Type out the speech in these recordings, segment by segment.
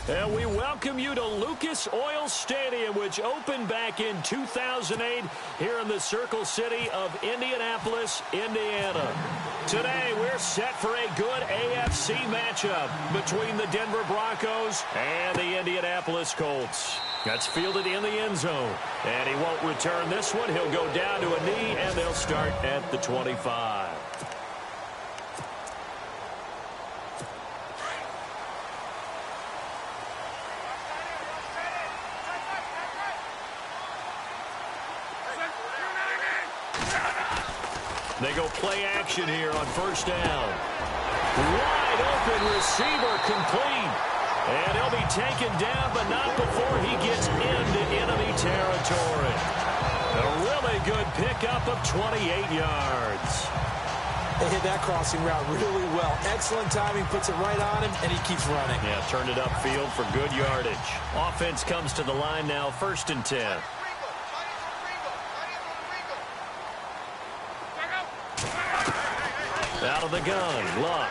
And we welcome you to Lucas Oil Stadium, which opened back in 2008 here in the Circle City of Indianapolis, Indiana. Today, we're set for a good AFC matchup between the Denver Broncos and the Indianapolis Colts. That's fielded in the end zone. And he won't return this one. He'll go down to a knee, and they'll start at the 25. They go play action here on first down. Wide open receiver complete. And he'll be taken down, but not before he gets into enemy territory. A really good pickup of 28 yards. They hit that crossing route really well. Excellent timing, puts it right on him, and he keeps running. Yeah, turned it upfield for good yardage. Offense comes to the line now, 1st and 10. Out of the gun, Luck.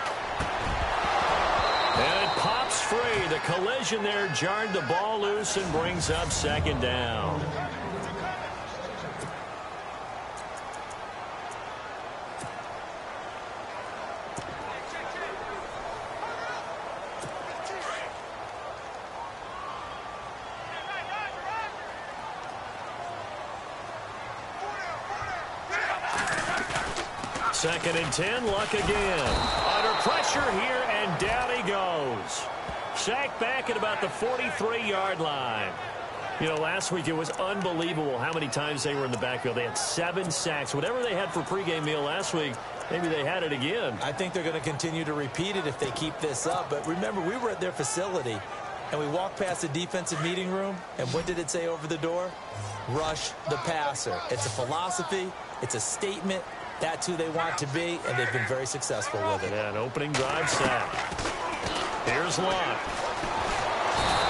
And it pops free. The collision there jarred the ball loose and brings up 2nd down. Second and 10, Luck again. Under pressure here, and down he goes. Sacked back at about the 43-yard line. You know, last week it was unbelievable how many times they were in the backfield. They had 7 sacks. Whatever they had for pregame meal last week, maybe they had it again. I think they're going to continue to repeat it if they keep this up. But remember, we were at their facility, and we walked past the defensive meeting room, and what did it say over the door? Rush the passer. It's a philosophy. It's a statement. That's who they want to be, and they've been very successful with it. Yeah, an opening drive sack. Here's Luck.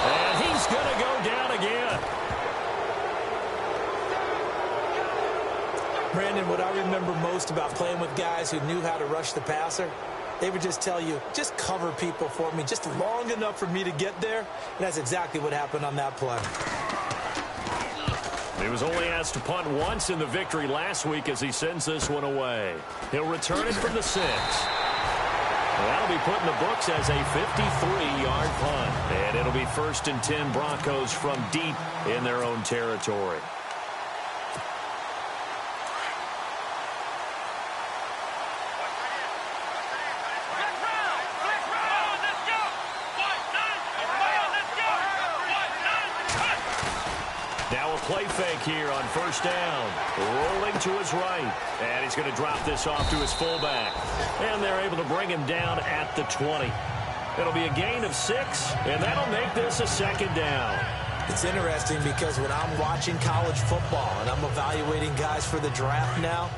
And he's going to go down again. Brandon, what I remember most about playing with guys who knew how to rush the passer, they would just tell you, just cover people for me, just long enough for me to get there. And that's exactly what happened on that play. He was only asked to punt once in the victory last week as he sends this one away. He'll return it from the 6. That'll be put in the books as a 53-yard punt. And it'll be 1st and 10 Broncos from deep in their own territory. Play fake here on 1st down. Rolling to his right. And he's going to drop this off to his fullback. And they're able to bring him down at the 20. It'll be a gain of 6, and that'll make this a 2nd down. It's interesting because when I'm watching college football and I'm evaluating guys for the draft now,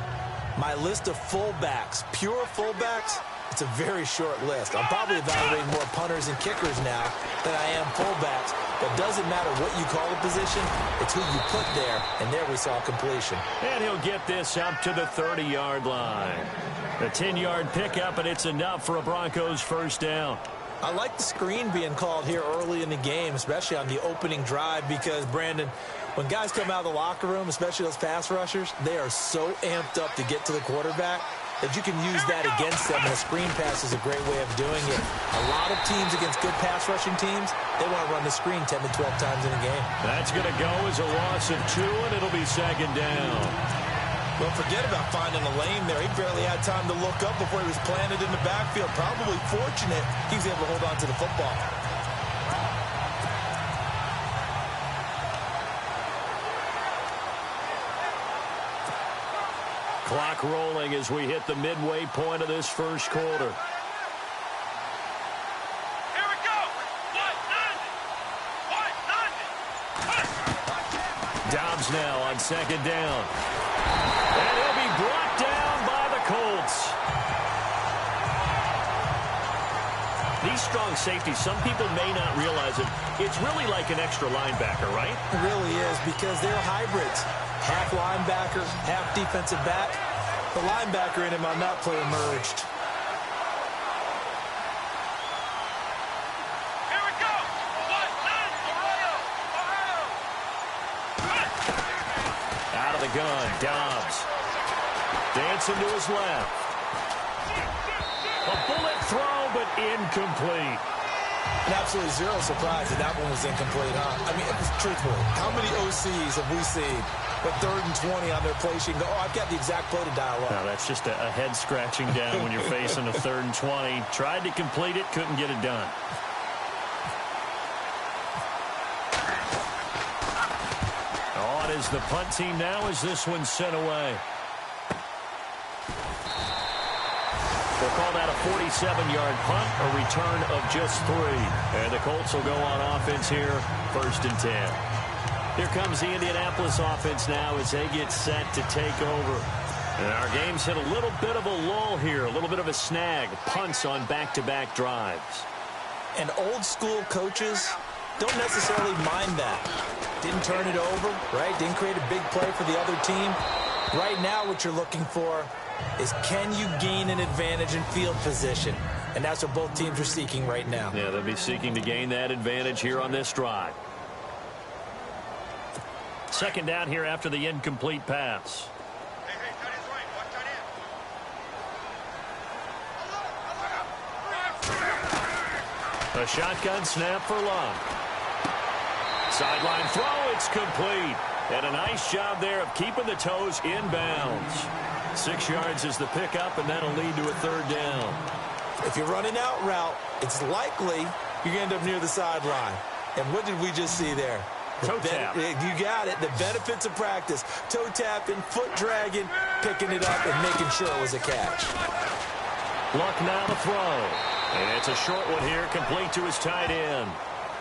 my list of fullbacks, pure fullbacks, it's a very short list. I'm probably evaluating more punters and kickers now than I am fullbacks. But doesn't matter what you call a position, it's who you put there, and there we saw completion. And he'll get this up to the 30-yard line. A 10-yard pickup, and it's enough for a Broncos 1st down. I like the screen being called here early in the game, especially on the opening drive, because, Brandon, when guys come out of the locker room, especially those pass rushers, they are so amped up to get to the quarterback that you can use that against them, and a screen pass is a great way of doing it. A lot of teams against good pass rushing teams, they want to run the screen 10 to 12 times in a game. That's going to go as a loss of 2, and it'll be 2nd down. Well, forget about finding a lane there. He barely had time to look up before he was planted in the backfield. Probably fortunate he was able to hold on to the football. Clock rolling as we hit the midway point of this 1st quarter. Here we go. Dobbs now on 2nd down. And he'll be brought down by the Colts. These strong safeties, some people may not realize it. It's really like an extra linebacker, right? It really is, because they're hybrids. Half linebacker, half defensive back. The linebacker in him on that play emerged. Here we go. 1, Out of the gun, Dobbs. Dancing to his left. A bullet throw, but incomplete. And absolutely zero surprise that that one was incomplete, huh? I mean, truthfully, how many OCs have we seen with 3rd and 20 on their play sheet and go, oh, I've got the exact play to dial up? No, that's just a head scratching down when you're facing a 3rd and 20. Tried to complete it, couldn't get it done. On is the punt team now as this one's sent away. They'll call that a 47-yard punt, a return of just 3. And the Colts will go on offense here, 1st and 10. Here comes the Indianapolis offense now as they get set to take over. And our game's hit a little bit of a lull here, a little bit of a snag. Punts on back-to-back drives. And old-school coaches don't necessarily mind that. Didn't turn it over, right? Didn't create a big play for the other team. Right now what you're looking for is can you gain an advantage in field position? And that's what both teams are seeking right now. Yeah, they'll be seeking to gain that advantage here on this drive. 2nd down here after the incomplete pass. A shotgun snap for Luck. Sideline throw, it's complete. And a nice job there of keeping the toes in bounds. 6 yards is the pickup, and that'll lead to a 3rd down. If you're running out route, it's likely you're going to end up near the sideline. And what did we just see there? Toe tap. You got it. The benefits of practice. Toe tapping, foot dragging, picking it up, and making sure it was a catch. Luck now to throw. And it's a short one here, complete to his tight end.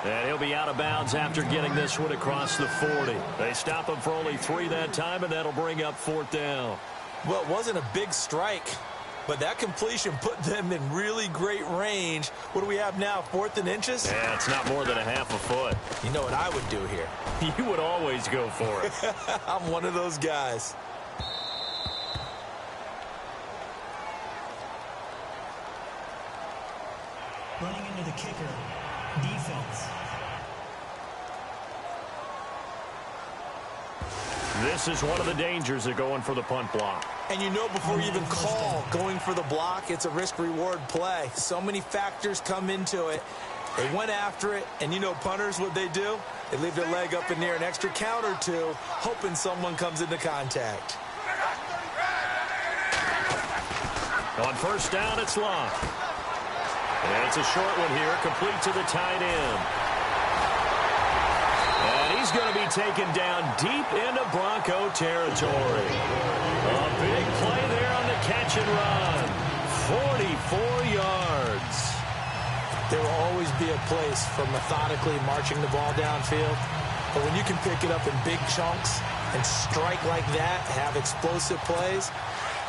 And he'll be out of bounds after getting this one across the 40. They stop him for only 3 that time, and that'll bring up 4th down. Well, it wasn't a big strike, but that completion put them in really great range. What do we have now, 4th and inches? Yeah, it's not more than a half a foot. You know what I would do here? You would always go for it. I'm one of those guys. Running into the kicker. Defense. This is one of the dangers of going for the punt block. And you know before you even call going for the block, it's a risk-reward play. So many factors come into it. They went after it, and you know punters, what they do? They leave their leg up in near an extra count or two, hoping someone comes into contact. On 1st down, it's Luck. And it's a short one here, complete to the tight end. And he's going to be taken down deep into Bronco territory. A big play there on the catch and run. 44 yards. There will always be a place for methodically marching the ball downfield. But when you can pick it up in big chunks and strike like that, have explosive plays,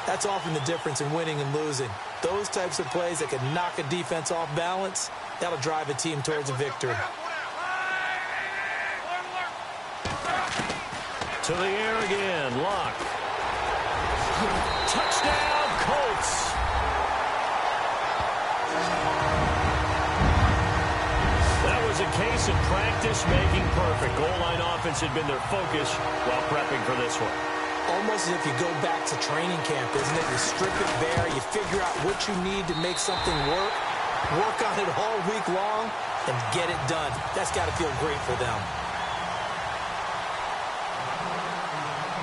that's often the difference in winning and losing. Those types of plays that can knock a defense off balance, that'll drive a team towards a victory. To the air again, Luck. Touchdown, Colts. That was a case of practice making perfect. Goal line offense had been their focus while prepping for this one. Almost as if you go back to training camp, isn't it? You strip it bare, you figure out what you need to make something work on it all week long, and get it done. That's got to feel great for them.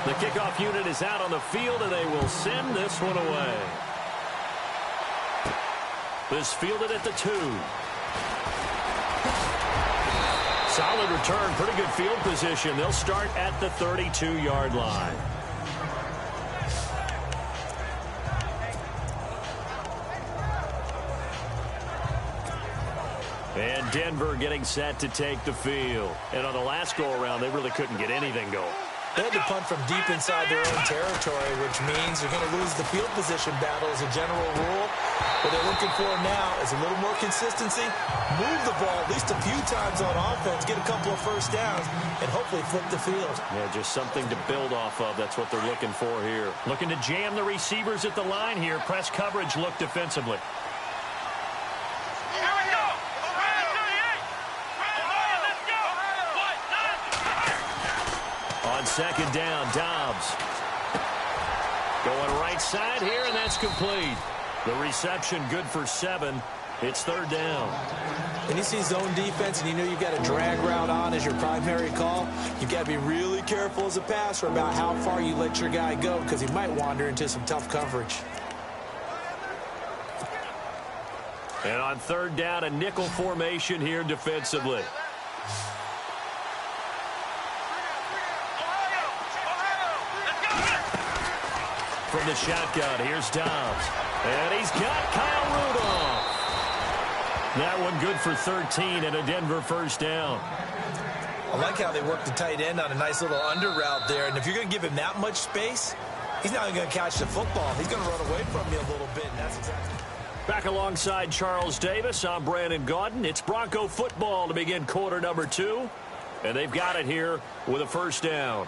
The kickoff unit is out on the field, and they will send this one away. This fielded at the 2. Solid return, pretty good field position. They'll start at the 32-yard line. And Denver getting set to take the field. And on the last go-around, they really couldn't get anything going. They had to punt from deep inside their own territory, which means you're going to lose the field position battle as a general rule. What they're looking for now is a little more consistency, move the ball at least a few times on offense, get a couple of first downs, and hopefully flip the field. Yeah, just something to build off of. That's what they're looking for here. Looking to jam the receivers at the line here. Press coverage, look defensively. On second down, Dobbs. Going right side here, and that's complete. The reception good for 7. It's third down. When you see zone defense and you know you've got a drag route on as your primary call, you've got to be really careful as a passer about how far you let your guy go because he might wander into some tough coverage. And on third down, a nickel formation here defensively. From the shotgun, here's Dobbs. And he's got Kyle Rudolph. That one good for 13 and a Denver first down. I like how they work the tight end on a nice little under route there. And if you're going to give him that much space, he's not going to catch the football. He's going to run away from you a little bit, and that's exactly. Back alongside Charles Davis, I'm Brandon Gaudin. It's Bronco football to begin quarter number 2. And they've got it here with a first down.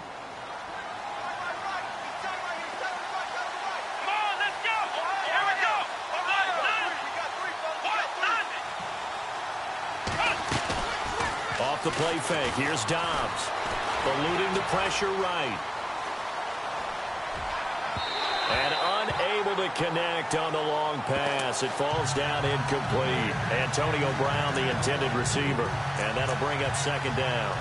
Off the play fake, here's Dobbs. Eluding the pressure right. And unable to connect on the long pass. It falls down incomplete. Antonio Brown, the intended receiver. And that'll bring up second down.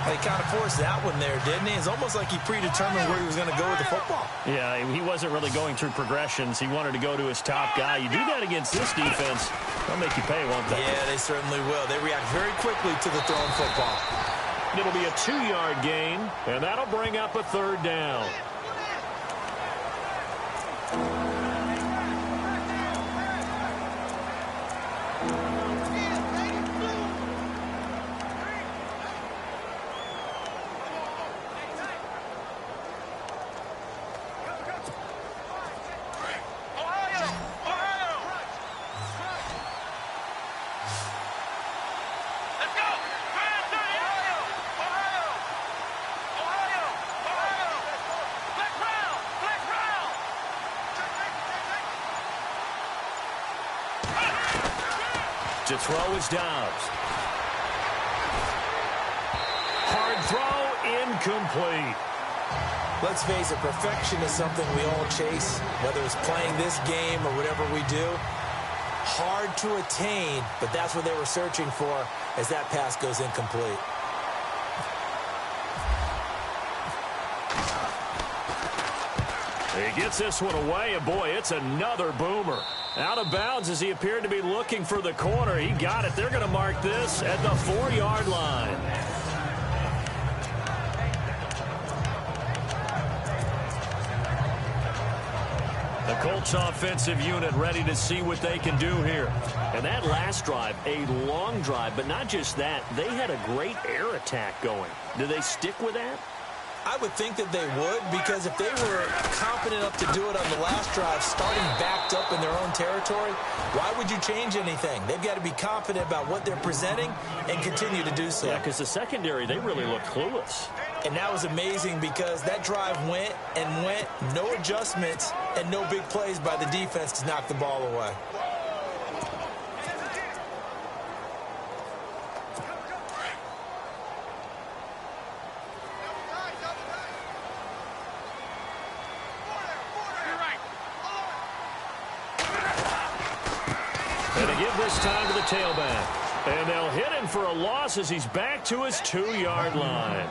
He kind of forced that one there, didn't he? It's almost like he predetermined where he was going to go with the football. Yeah, he wasn't really going through progressions. He wanted to go to his top guy. You do that against this defense, they'll make you pay, won't they? Yeah, they certainly will. They react very quickly to the thrown football. It'll be a 2-yard gain, and that'll bring up a third down. To throw is Dobbs. Hard throw, incomplete. Let's face it, perfection is something we all chase, whether it's playing this game or whatever we do. Hard to attain, but that's what they were searching for as that pass goes incomplete. He gets this one away, and boy, it's another boomer. Out of bounds as he appeared to be looking for the corner. He got it. They're going to mark this at the 4-yard line. The Colts offensive unit ready to see what they can do here. And that last drive, a long drive, but not just that. They had a great air attack going. Do they stick with that? I would think that they would, because if they were confident enough to do it on the last drive, starting backed up in their own territory, why would you change anything? They've got to be confident about what they're presenting and continue to do so. Yeah, because the secondary, they really looked clueless. And that was amazing because that drive went and went, no adjustments, and no big plays by the defense to knock the ball away. And to give this time to the tailback. And they'll hit him for a loss as he's back to his 2-yard line.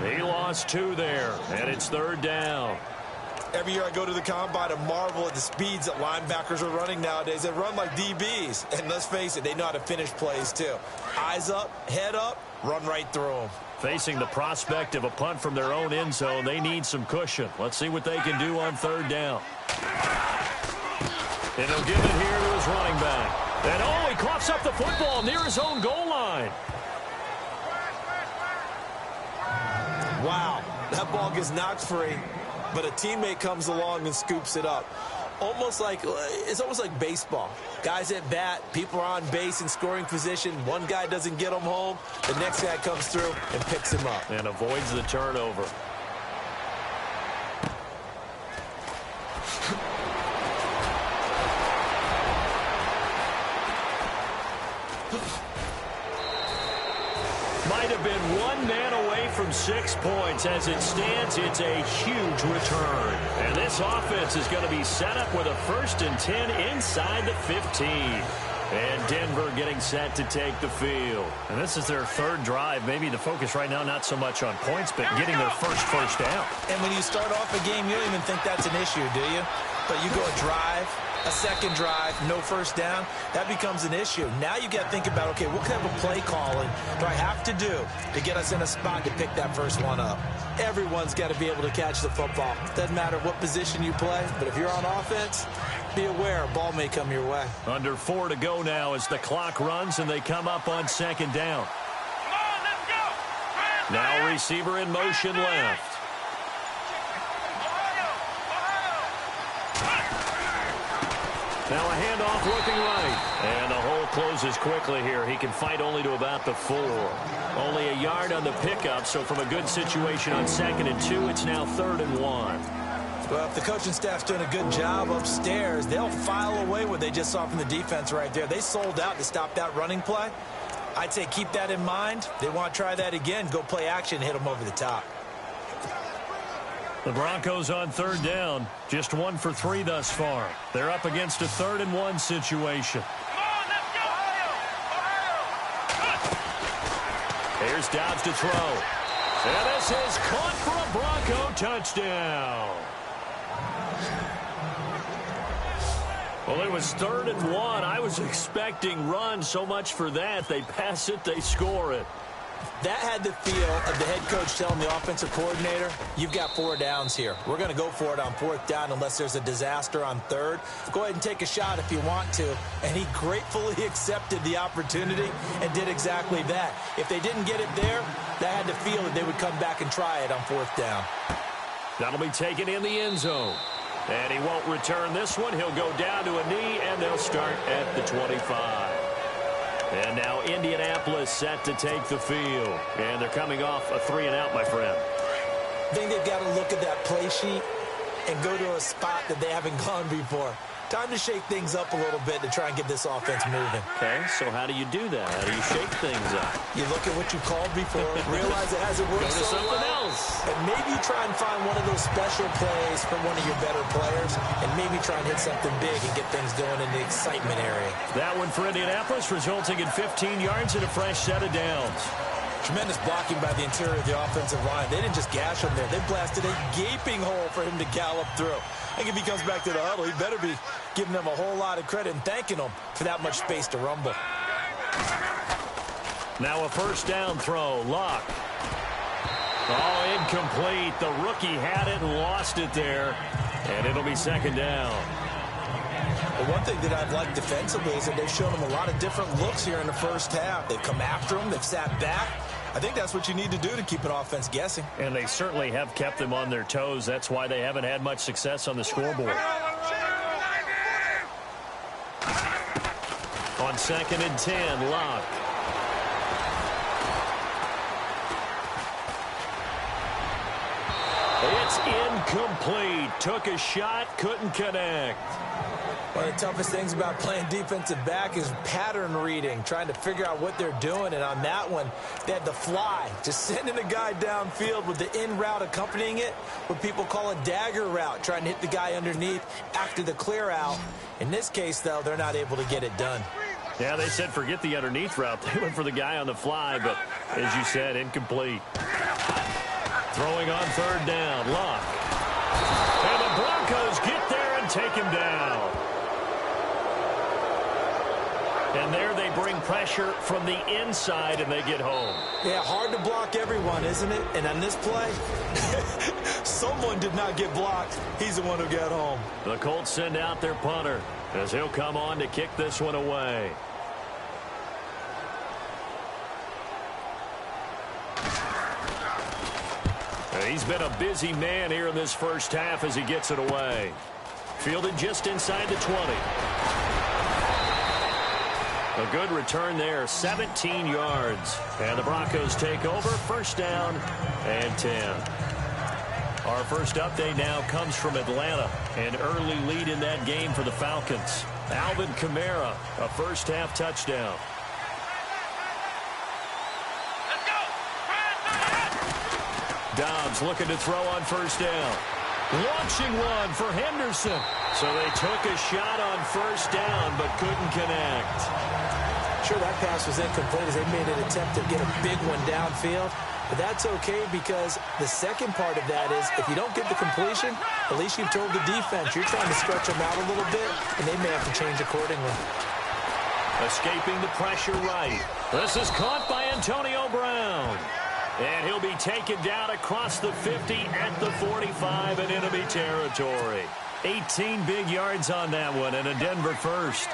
He lost 2 there, and it's third down. Every year I go to the combine and marvel at the speeds that linebackers are running nowadays. They run like DBs. And let's face it, they know how to finish plays too. Eyes up, head up, run right through them. Facing the prospect of a punt from their own end zone, they need some cushion. Let's see what they can do on third down. And he'll give it here to his running back. And oh, he coughs up the football near his own goal line. Wow, that ball gets knocked free, but a teammate comes along and scoops it up. It's almost like baseball. Guys at bat, people are on base in scoring position. One guy doesn't get them home. The next guy comes through and picks him up. And avoids the turnover. Might have been one man away from 6 points. As it stands, it's a huge return. And this offense is going to be set up with a 1st and 10 inside the 15. And Denver getting set to take the field. And this is their 3rd drive. Maybe the focus right now not so much on points, but getting their first down. And when you start off a game, you don't even think that's an issue, do you? But you go a drive, a 2nd drive, no 1st down, that becomes an issue. Now you got to think about, okay, what kind of a play calling do I have to do to get us in a spot to pick that first one up? Everyone's got to be able to catch the football. Doesn't matter what position you play, but if you're on offense, be aware, a ball may come your way. Under 4 to go now as the clock runs and they come up on 2nd down. Come on, let's go. Now receiver in motion left. Now a handoff looking right. And the hole closes quickly here. He can fight only to about the 4. Only a yard on the pickup, so from a good situation on 2nd and 2, it's now 3rd and 1. Well, if the coaching staff's doing a good job upstairs, they'll file away what they just saw from the defense right there. They sold out to stop that running play. I'd say keep that in mind. They want to try that again. Go play action, hit them over the top. The Broncos on 3rd down. Just 1 for 3 thus far. They're up against a 3rd and 1 situation. Come on, let's go. Here's Dobbs to throw. And this is caught for a Bronco touchdown. Well, it was 3rd and 1. I was expecting run, so much for that. They pass it, they score it. That had the feel of the head coach telling the offensive coordinator, you've got 4 downs here. We're going to go for it on 4th down unless there's a disaster on 3rd. Go ahead and take a shot if you want to. And he gratefully accepted the opportunity and did exactly that. If they didn't get it there, that had the feel that they would come back and try it on 4th down. That'll be taken in the end zone. And he won't return this one. He'll go down to a knee, and they'll start at the 25. And now Indianapolis set to take the field. And they're coming off a 3 and out, my friend. I think they've got to look at that play sheet and go to a spot that they haven't gone before. Time to shake things up a little bit to try and get this offense moving. Okay, so how do you do that? How do you shake things up? You look at what you called before, realize it hasn't worked Go to so something well, else. and maybe try and find one of those special plays from one of your better players, and maybe try and hit something big and get things going in the excitement area. That one for Indianapolis, resulting in 15 yards and a fresh set of downs. Tremendous blocking by the interior of the offensive line. They didn't just gash him there. They blasted a gaping hole for him to gallop through. I think if he comes back to the huddle, he better be giving them a whole lot of credit and thanking them for that much space to rumble. Now a 1st down throw. Luck. Oh, incomplete. The rookie had it and lost it there. And it'll be 2nd down. But one thing that I've liked defensively is that they've shown them a lot of different looks here in the 1st half. They've come after them. They've sat back. I think that's what you need to do to keep an offense guessing. And they certainly have kept them on their toes. That's why they haven't had much success on the scoreboard. On 2nd and 10, Luck. It's incomplete. Took a shot, couldn't connect. One of the toughest things about playing defensive back is pattern reading, trying to figure out what they're doing. And on that one, they had the fly, just sending a guy downfield with the in route accompanying it, what people call a dagger route, trying to hit the guy underneath after the clear out. In this case, though, they're not able to get it done. Yeah, they said forget the underneath route. They went for the guy on the fly, but as you said, incomplete. Throwing on 3rd down, Luck. And the Broncos get there and take him down. And there they bring pressure from the inside, and they get home. Yeah, hard to block everyone, isn't it? And on this play, someone did not get blocked. He's the one who got home. The Colts send out their punter as he'll come on to kick this one away. He's been a busy man here in this 1st half as he gets it away. Fielded just inside the 20. A good return there, 17 yards. And the Broncos take over, 1st down and 10. Our first update now comes from Atlanta. An early lead in that game for the Falcons. Alvin Kamara, a 1st half touchdown. Let's go. Dobbs looking to throw on first down. Launching one for Henderson. So they took a shot on first down but couldn't connect. Sure, that pass was incomplete as they made an attempt to get a big one downfield. But that's okay because the second part of that is if you don't get the completion, at least you've told the defense you're trying to stretch them out a little bit, and they may have to change accordingly. Escaping the pressure right. This is caught by Antonio Brown. And he'll be taken down across the 50 at the 45 in enemy territory. 18 big yards on that one and a Denver first.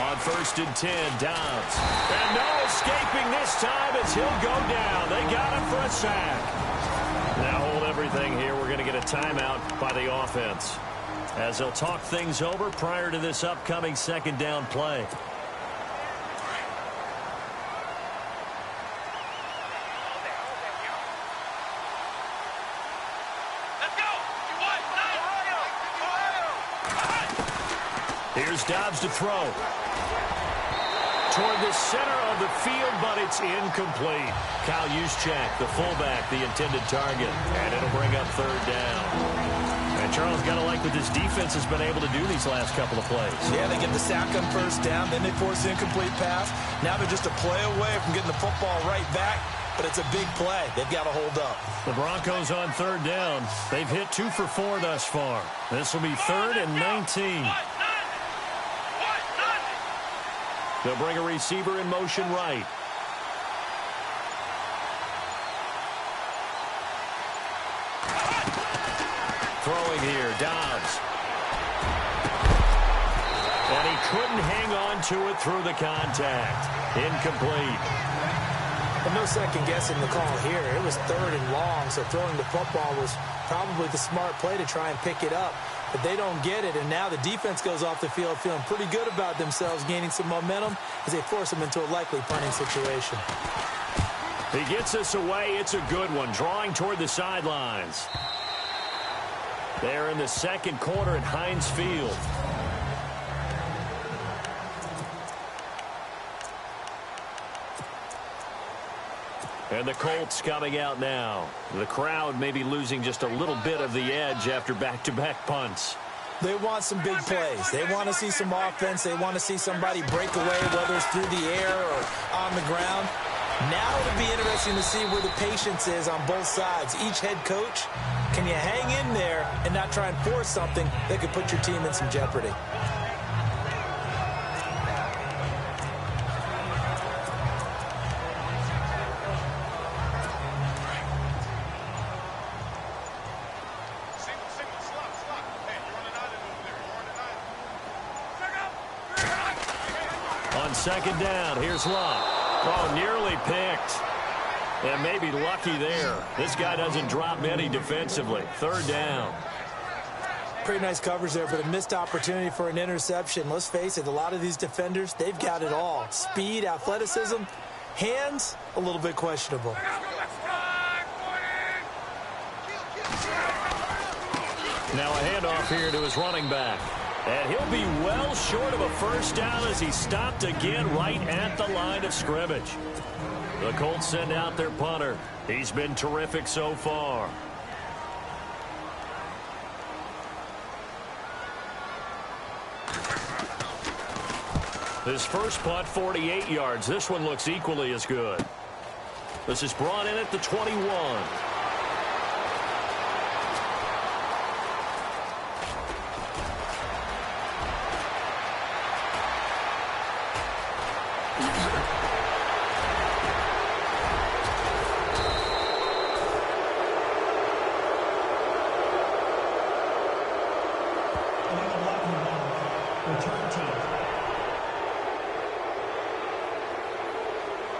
On first and 10, Dobbs. And no escaping this time as he'll go down. They got him for a sack. Now hold everything here. We're going to get a timeout by the offense, as they'll talk things over prior to this upcoming second down play. Here's Dobbs to throw. Toward the center of the field, but it's incomplete. Kyle Juszczyk, the fullback, the intended target. And it'll bring up third down. And Charles, got to like what this defense has been able to do these last couple of plays. Yeah, they get the sack on first down, then they force the incomplete pass. Now they're just a play away from getting the football right back, but it's a big play. They've got to hold up. The Broncos on third down. They've hit 2 for 4 thus far. This will be 3rd and 19. They'll bring a receiver in motion right. Throwing here, Dobbs. And he couldn't hang on to it through the contact. Incomplete. But no second guessing the call here. It was 3rd and long, so throwing the football was probably the smart play to try and pick it up. But they don't get it, and now the defense goes off the field feeling pretty good about themselves, gaining some momentum as they force them into a likely punting situation. He gets us away. It's a good one, drawing toward the sidelines. They're in the second quarter at Heinz Field. And the Colts coming out now. The crowd may be losing just a little bit of the edge after back-to-back punts. They want some big plays. They want to see some offense. They want to see somebody break away, whether it's through the air or on the ground. Now it'll be interesting to see where the patience is on both sides. Each head coach, can you hang in there and not try and force something that could put your team in some jeopardy? Second down, here's Love. Oh, nearly picked. And maybe lucky there. This guy doesn't drop many defensively. Third down. Pretty nice coverage there, but a missed opportunity for an interception. Let's face it, a lot of these defenders, they've got it all. Speed, athleticism, hands, a little bit questionable. Now a handoff here to his running back. And he'll be well short of a first down as he stopped again right at the line of scrimmage. The Colts send out their punter. He's been terrific so far. His first punt, 48 yards. This one looks equally as good. This is brought in at the 21.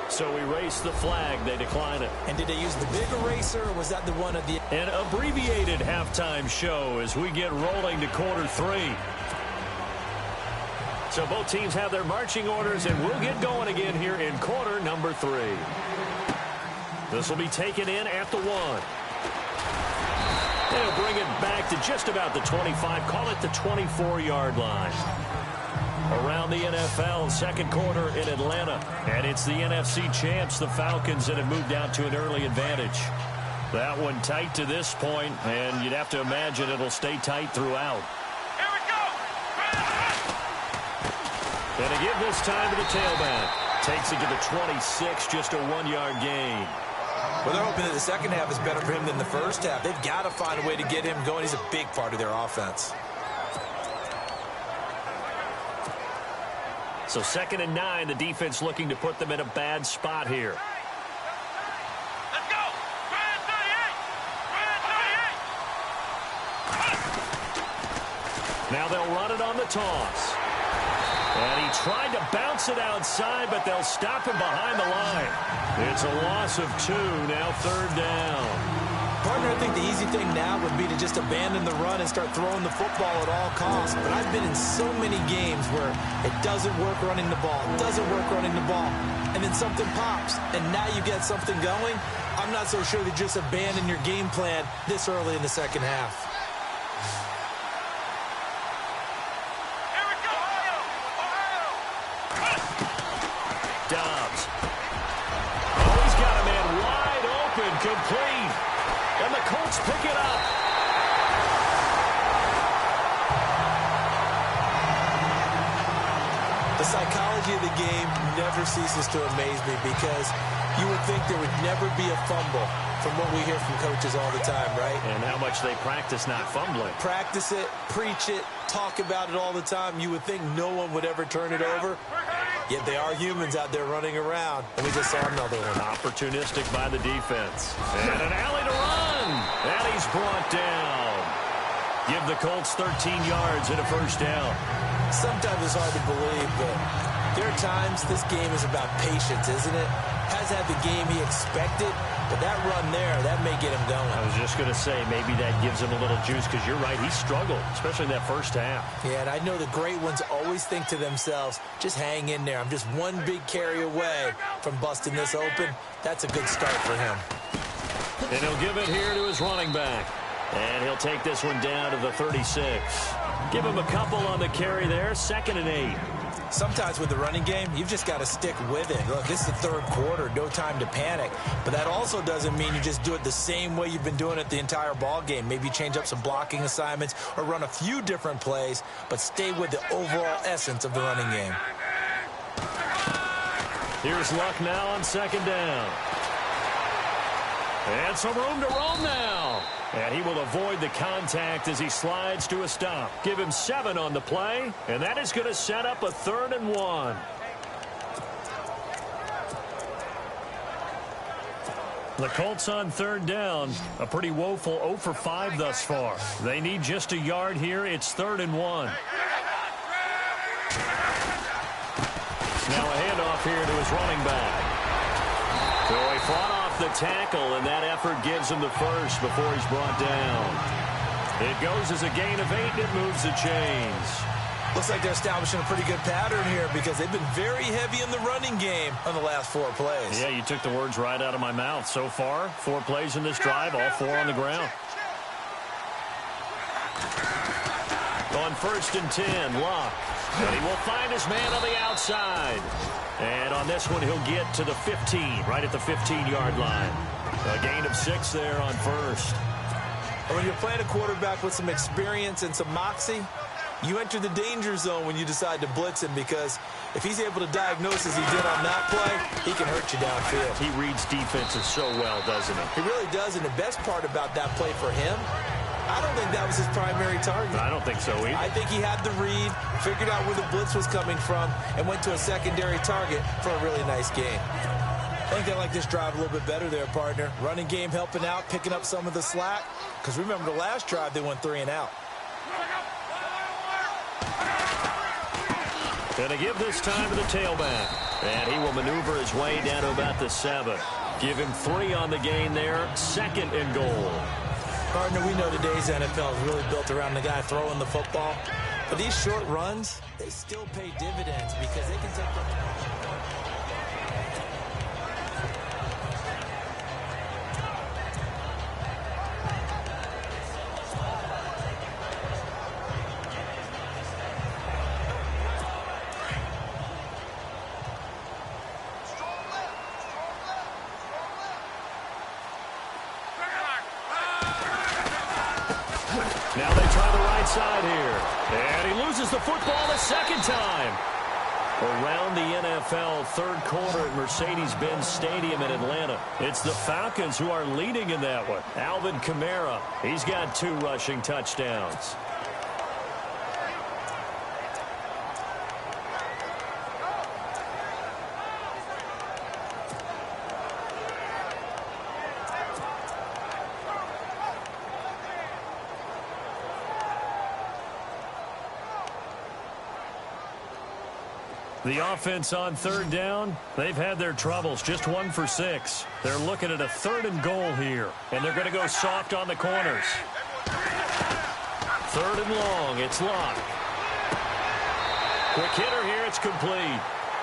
So we race the flag. They decline it. And did they use the big eraser, or was that the one at the... An abbreviated halftime show as we get rolling to quarter 3. So both teams have their marching orders, and we'll get going again here in quarter number 3. This will be taken in at the 1. They'll bring it back to just about the 25. Call it the 24-yard line. around the NFL. Second quarter in Atlanta. And it's the NFC champs, the Falcons, that have moved out to an early advantage. That one tight to this point, and you'd have to imagine it'll stay tight throughout. Here we go. And to give this time to the tailback. Takes it to the 26, just a 1-yard gain. Well, they're hoping that the second half is better for him than the first half. They've got to find a way to get him going. He's a big part of their offense. So 2nd and 9, the defense looking to put them in a bad spot here. Let's go. Try it, 38. Now they'll run it on the toss. And he tried to bounce it outside, but they'll stop him behind the line. It's a loss of 2, now 3rd down. Partner, I think the easy thing now would be to just abandon the run and start throwing the football at all costs. But I've been in so many games where it doesn't work running the ball, and then something pops, and now you get something going. I'm not so sure that just abandon your game plan this early in the second half. Dobbs. Oh, he's got a man wide open, complete. And the Colts pick it up. The psychology of the game never ceases to amaze me because you would think there would never be a fumble from what we hear from coaches all the time, right? And how much they practice not fumbling. Practice it, preach it, talk about it all the time. You would think no one would ever turn it over. Yet they are humans out there running around, and we just saw another one. Opportunistic by the defense. And an alley to run. And he's brought down. Give the Colts 13 yards and a first down. Sometimes it's hard to believe, but there are times this game is about patience, isn't it? Has had the game he expected, but that run there, that may get him going. I was just going to say, maybe that gives him a little juice, because you're right, he struggled, especially in that first half. Yeah, and I know the great ones always think to themselves, just hang in there. I'm just one big carry away from busting this open. That's a good start for him. And he'll give it here to his running back. And he'll take this one down to the 36. Give him a couple on the carry there, 2nd and 8. Sometimes with the running game, you've just got to stick with it. Look, this is the third quarter, no time to panic. But that also doesn't mean you just do it the same way you've been doing it the entire ball game. Maybe change up some blocking assignments or run a few different plays, but stay with the overall essence of the running game. Here's Luck now on 2nd down. And some room to roam now. And he will avoid the contact as he slides to a stop. Give him 7 on the play, and that is going to set up a 3rd and 1. The Colts on 3rd down. A pretty woeful 0 for 5 thus far. They need just a yard here. It's 3rd and 1. Now a handoff here to his running back. So he fought off the tackle, and that effort gives him the first before he's brought down. It goes as a gain of 8, and it moves the chains. Looks like they're establishing a pretty good pattern here because they've been very heavy in the running game on the last 4 plays. Yeah, you took the words right out of my mouth. So far, 4 plays in this drive, all 4 on the ground. On 1st and 10, Luck. And he will find his man on the outside. And on this one, he'll get to the 15, right at the 15-yard line. A gain of 6 there on 1st. And when you're playing a quarterback with some experience and some moxie, you enter the danger zone when you decide to blitz him, because if he's able to diagnose as he did on that play, he can hurt you downfield. He reads defenses so well, doesn't he? He really does, and the best part about that play for him, I don't think that was his primary target. I don't think so either. I think he had the read, figured out where the blitz was coming from, and went to a secondary target for a really nice game. I think they like this drive a little bit better there, partner. Running game helping out, picking up some of the slack. Because remember the last drive, they went 3 and out. Going to give this time to the tailback. And he will maneuver his way down to about the 7. Give him 3 on the gain there. 2nd and goal. Partner, we know today's NFL is really built around the guy throwing the football. But these short runs, they still pay dividends because they can take the... Now they try the right side here. And he loses the football a second time. Around the NFL third quarter at Mercedes-Benz Stadium in Atlanta. It's the Falcons who are leading in that one. Alvin Kamara, he's got 2 rushing touchdowns. The offense on third down, they've had their troubles, just 1 for 6. They're looking at a 3rd and goal here, and they're going to go soft on the corners. 3rd and long, it's locked. Quick hitter here, it's complete.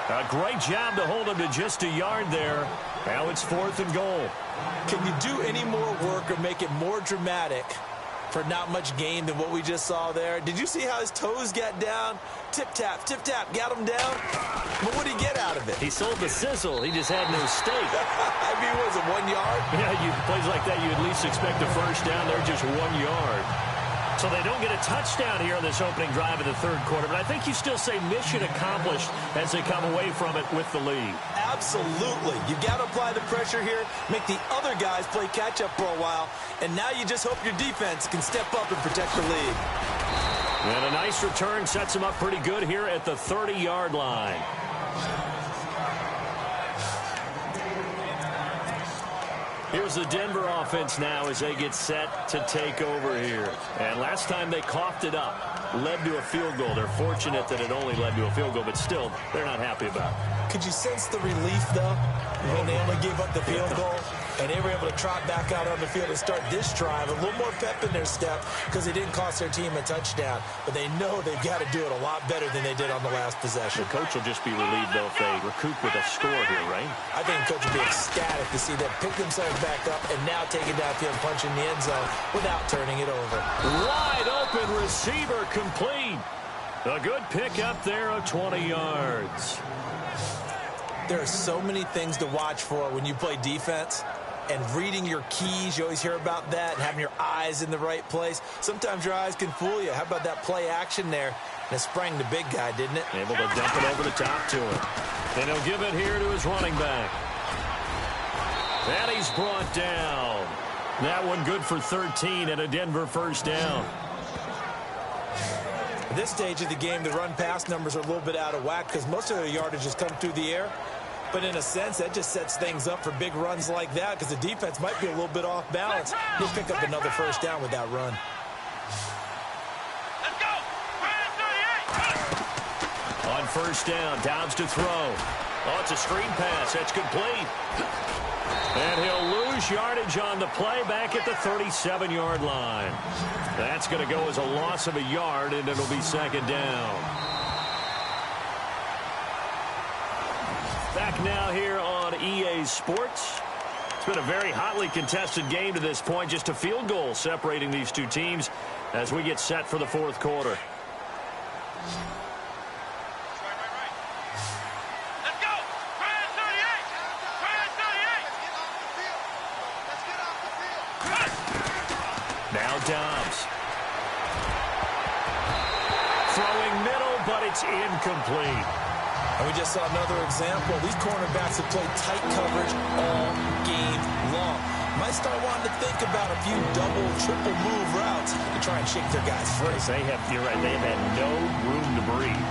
A great job to hold him to just a yard there. Now it's 4th and goal. Can you do any more work or make it more dramatic for not much gain than what we just saw there? Did you see how his toes got down? Tip-tap, got him down. But what did he get out of it? He sold the sizzle. He just had no steak. I mean, was it 1 yard? Yeah, plays like that, you at least expect a first down. They're just 1 yard. So they don't get a touchdown here on this opening drive of the third quarter. But I think you still say mission accomplished as they come away from it with the lead. Absolutely. You got to apply the pressure here, make the other guys play catch-up for a while, and now you just hope your defense can step up and protect the lead. And a nice return sets him up pretty good here at the 30-yard line. Here's the Denver offense now as they get set to take over here. And last time they coughed it up, led to a field goal. They're fortunate that it only led to a field goal, but still, they're not happy about it. Could you sense the relief, though, when they only gave up the field goal? And they were able to trot back out on the field and start this drive. A little more pep in their step because they didn't cost their team a touchdown. But they know they've got to do it a lot better than they did on the last possession. The coach will just be relieved, though, if they recoup with a score here, right? I think the coach will be ecstatic to see them pick themselves back up and now take it downfield and punch in the end zone without turning it over. Wide open receiver complete. A good pick up there of 20 yards. There are so many things to watch for when you play defense. And reading your keys, you always hear about that, and having your eyes in the right place. Sometimes your eyes can fool you. How about that play action there? And it sprang the big guy, didn't it? Able to dump it over the top to him. And he'll give it here to his running back. And he's brought down. That one good for 13 and a Denver first down. At this stage of the game, the run-pass numbers are a little bit out of whack because most of their yardage has come through the air. But in a sense, that just sets things up for big runs like that because the defense might be a little bit off balance. He'll pick up another first down with that run. Let's go! On first down, Dobbs to throw. Oh, it's a screen pass. That's complete. And he'll lose yardage on the play back at the 37-yard line. That's going to go as a loss of a yard, and it'll be second down. Back now here on EA Sports. It's been a very hotly contested game to this point. Just a field goal separating these two teams as we get set for the fourth quarter. Let's go! Try at 38! Try at 38! Now Dobbs. Throwing middle, but it's incomplete. And we just saw another example. These cornerbacks have played tight coverage all game long. Might start wanting to think about a few double, triple move routes to try and shake their guys free. You're right, they've had no room to breathe.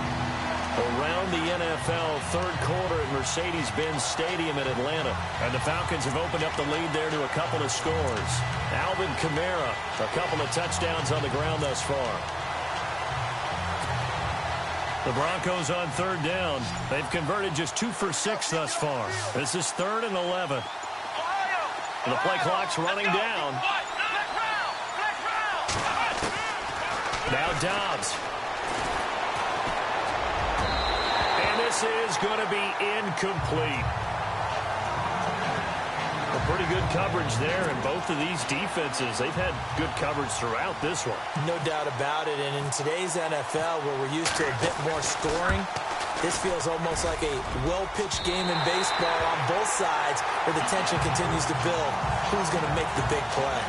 Around the NFL third quarter at Mercedes-Benz Stadium in Atlanta. And the Falcons have opened up the lead there to a couple of scores. Alvin Kamara, a couple of touchdowns on the ground thus far. The Broncos on third down. They've converted just 2 for 6 thus far. This is 3rd and 11. The play clock's running down. Now Dobbs. And this is going to be incomplete. Pretty good coverage there, and both of these defenses, they've had good coverage throughout this one. No doubt about it, and in today's NFL, where we're used to a bit more scoring, this feels almost like a well-pitched game in baseball on both sides, where the tension continues to build. Who's going to make the big play?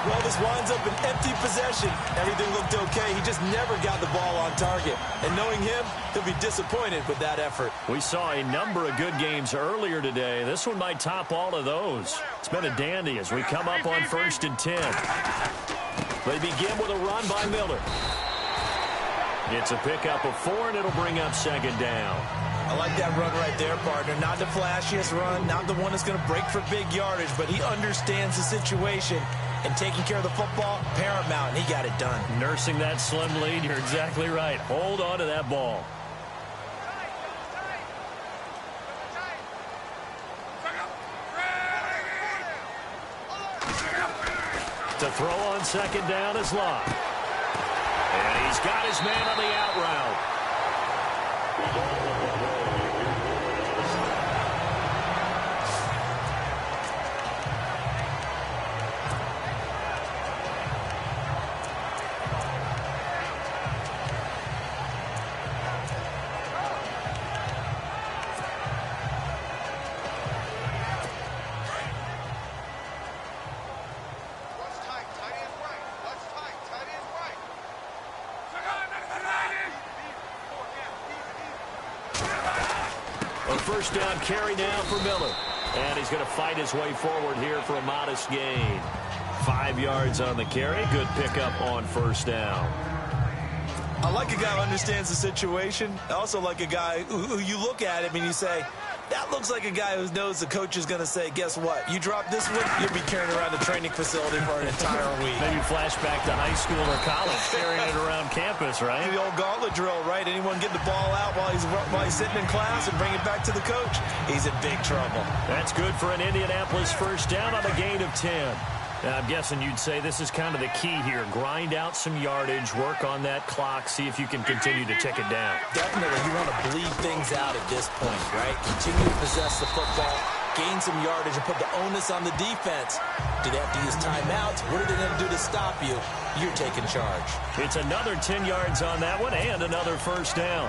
Well, this winds up an empty possession. Everything looked okay. He just never got the ball on target. And knowing him, he'll be disappointed with that effort. We saw a number of good games earlier today. This one might top all of those. It's been a dandy as we come up on 1st and 10. They begin with a run by Miller. It's a pickup of 4, and it'll bring up 2nd down. I like that run right there, partner. Not the flashiest run, not the one that's going to break for big yardage, but he understands the situation, and taking care of the football, paramount, and he got it done. Nursing that slim lead, you're exactly right. Hold on to that ball. To throw on 2nd down is Locke. And he's got his man on the out route. First down carry now for Miller. And he's going to fight his way forward here for a modest gain. 5 yards on the carry. Good pickup on 1st down. I like a guy who understands the situation. I also like a guy who you look at him and you say, that looks like a guy who knows the coach is going to say, guess what? You drop this one, you'll be carrying around the training facility for an entire week. Maybe flashback to high school or college, carrying it around campus, right? The old gauntlet drill, right? Anyone get the ball out while he's sitting in class and bring it back to the coach? He's in big trouble. That's good for an Indianapolis first down on a gain of 10. Now, I'm guessing you'd say this is kind of the key here. Grind out some yardage, work on that clock, see if you can continue to tick it down. Definitely, you want to bleed things out at this point, right? Continue to possess the football, gain some yardage, and put the onus on the defense. Do they have to use timeouts? What are they going to do to stop you? You're taking charge. It's another 10 yards on that one and another first down.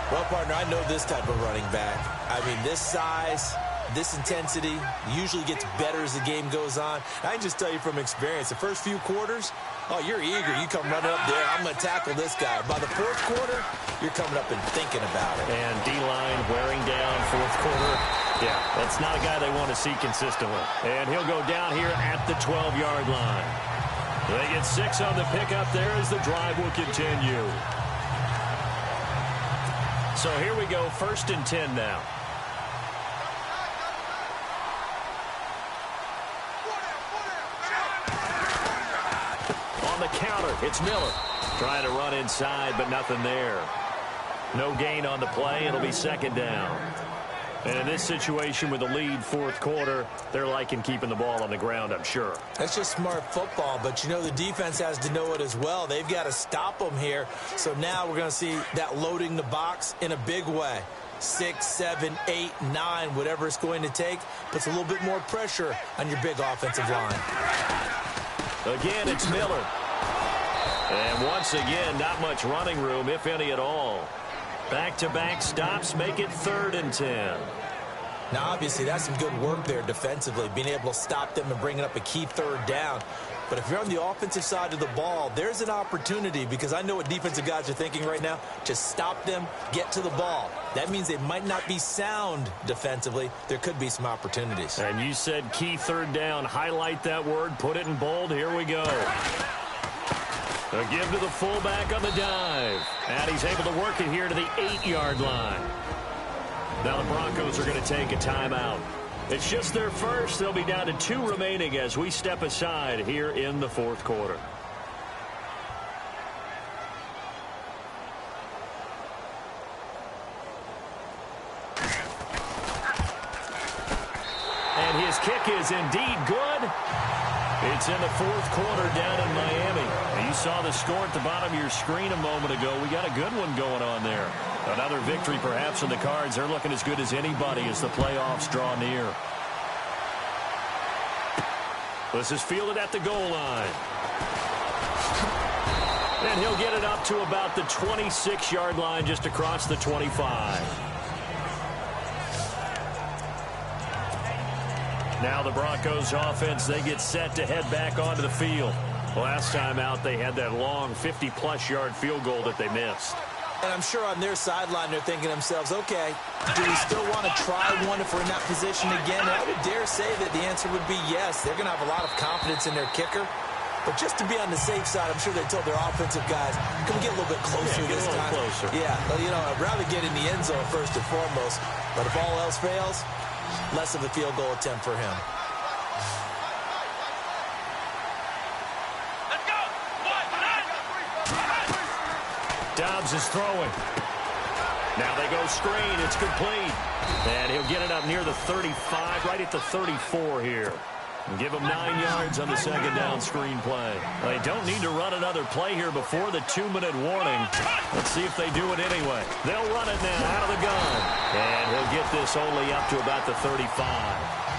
Well, partner, I know this type of running back. I mean, this size, this intensity usually gets better as the game goes on. I can just tell you from experience, the first few quarters, oh, you're eager. You come running up there. I'm going to tackle this guy. By the 4th quarter, you're coming up and thinking about it. And D-line wearing down 4th quarter. Yeah, that's not a guy they want to see consistently. And he'll go down here at the 12-yard line. They get 6 on the pickup there as the drive will continue. So here we go, 1st and 10 now. On the counter, it's Miller. Trying to run inside, but nothing there. No gain on the play. It'll be 2nd down. And in this situation with the lead 4th quarter, they're liking keeping the ball on the ground, I'm sure. That's just smart football, but you know the defense has to know it as well. They've got to stop them here. So now we're going to see that loading the box in a big way. 6, 7, 8, 9, whatever it's going to take, puts a little bit more pressure on your big offensive line. Again, it's Miller. And once again, not much running room, if any at all. Back-to-back stops make it 3rd and 10. Now, obviously, that's some good work there defensively, being able to stop them and bringing up a key 3rd down. But if you're on the offensive side of the ball, there's an opportunity, because I know what defensive guys are thinking right now. Just stop them, get to the ball. That means they might not be sound defensively. There could be some opportunities. And you said key 3rd down. Highlight that word. Put it in bold. Here we go. A give to the fullback on the dive. And he's able to work it here to the 8-yard line. Now the Broncos are going to take a timeout. It's just their first. They'll be down to 2 remaining as we step aside here in the 4th quarter. And his kick is indeed good. It's in the 4th quarter down in Miami. And you saw the score at the bottom of your screen a moment ago. We got a good one going on there. Another victory perhaps in the cards. They're looking as good as anybody as the playoffs draw near. This is fielded at the goal line. And he'll get it up to about the 26-yard line, just across the 25. Now the Broncos offense, they get set to head back onto the field. Last time out, they had that long 50-plus yard field goal that they missed. And I'm sure on their sideline they're thinking to themselves, okay, do we still want to try one if we're in that position again? And I would dare say that the answer would be yes. They're going to have a lot of confidence in their kicker. But just to be on the safe side, I'm sure they told their offensive guys, can we get a little bit closer this time? Closer. Yeah, well, you know, I'd rather get in the end zone first and foremost. But if all else fails, less of a field goal attempt for him. Dobbs is throwing. Now they go screen. It's complete. And he'll get it up near the 35, right at the 34 here. And give him 9 yards on the second down screen play. They don't need to run another play here before the 2-minute warning. Let's see if they do it anyway. They'll run it now out of the gun. And he'll get this only up to about the 35.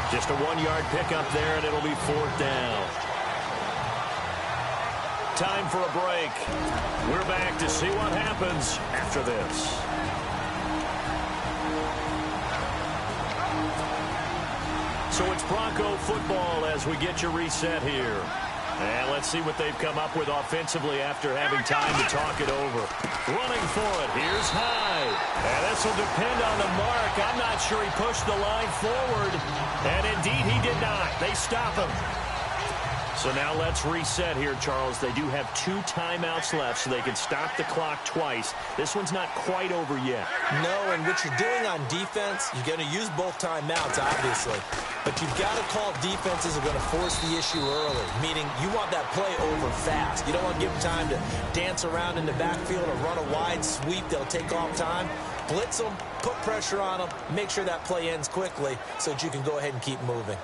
Just a 1-yard pickup there, and it'll be 4th down. Time for a break. We're back to see what happens after this. So it's Bronco football as we get you reset here. And let's see what they've come up with offensively after having time to talk it over. Running for it. Here's Hyde. And this will depend on the mark. I'm not sure he pushed the line forward. And indeed he did not. They stop him. So now let's reset here, Charles. They do have 2 timeouts left, so they can stop the clock twice. This one's not quite over yet. No, and what you're doing on defense, you're going to use both timeouts, obviously. But you've got to call defenses are going to force the issue early, meaning you want that play over fast. You don't want to give them time to dance around in the backfield or run a wide sweep that'll take off time. Blitz them, put pressure on them, make sure that play ends quickly so that you can go ahead and keep moving.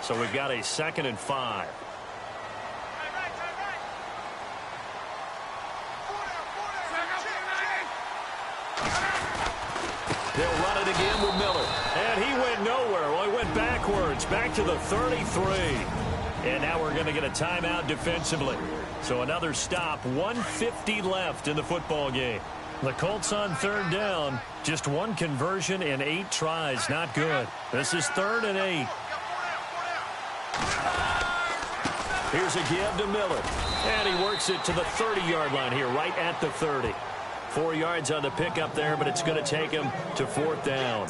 So we've got a 2nd and 5. They'll run it again with Miller. And he went nowhere. Well, he went backwards, back to the 33. And now we're going to get a timeout defensively. So another stop, 1:50 left in the football game. The Colts on 3rd down, just 1 conversion in 8 tries. Not good. This is 3rd and 8. Here's a give to Miller. And he works it to the 30-yard line here, right at the 30. 4 yards on the pickup there, but it's going to take him to 4th down.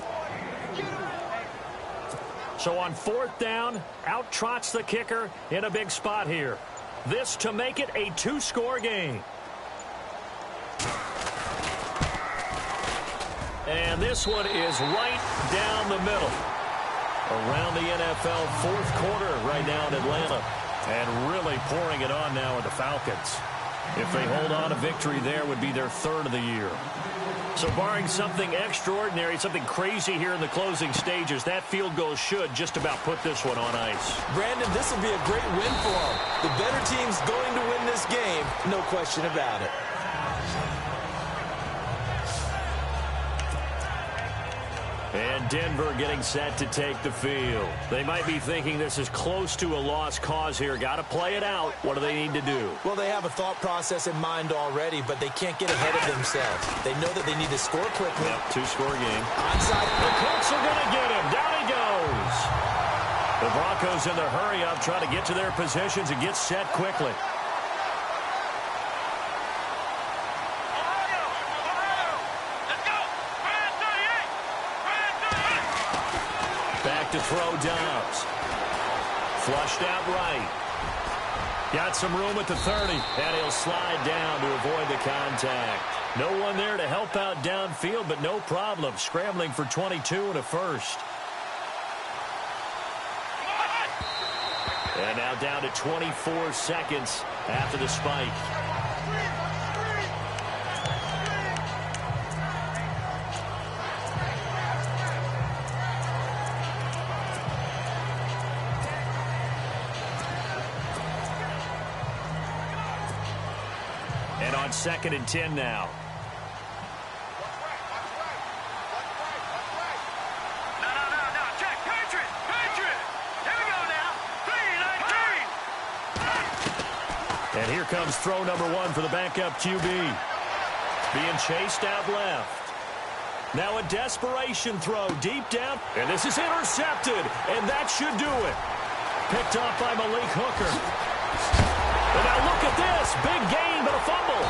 So on 4th down, out trots the kicker in a big spot here. This to make it a 2-score game. And this one is right down the middle. Around the NFL 4th quarter right now in Atlanta. And really pouring it on now with the Falcons. If they hold on, a victory there would be their 3rd of the year. So barring something extraordinary, something crazy here in the closing stages, that field goal should just about put this one on ice. Brandon, this will be a great win for them. The better team's going to win this game, no question about it. And Denver getting set to take the field. They might be thinking this is close to a lost cause here. Got to play it out. What do they need to do? Well, they have a thought process in mind already, but they can't get ahead of themselves. They know that they need to score quickly. Yep, 2-score game. Onside. The Colts are going to get him. Down he goes. The Broncos in their hurry-up trying to get to their positions and get set quickly. To throw Dobbs. Flushed out right. Got some room at the 30. And he'll slide down to avoid the contact. No one there to help out downfield, but no problem. Scrambling for 22 and a first. And now down to 24 seconds after the spike. And on 2nd and 10 now. No. Check. Patriot. Here we go now. 3-19. And here comes throw number 1 for the backup QB. Being chased out left. Now a desperation throw deep down. And this is intercepted. And that should do it. Picked off by Malik Hooker. And now look at this. Big gain, but a fumble.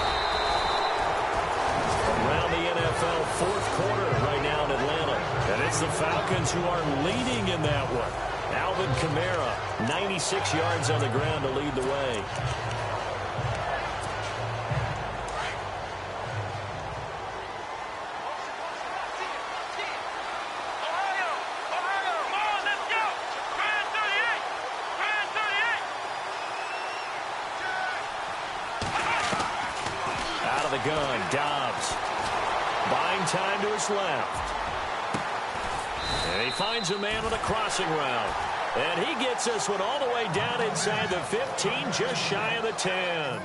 Around the NFL fourth quarter right now in Atlanta. And it's the Falcons who are leading in that one. Alvin Kamara, 96 yards on the ground to lead the way. Out of the gun, Dobbs. Buying time to his left. And he finds a man on a crossing route. And he gets this one all the way down inside the 15, just shy of the 10.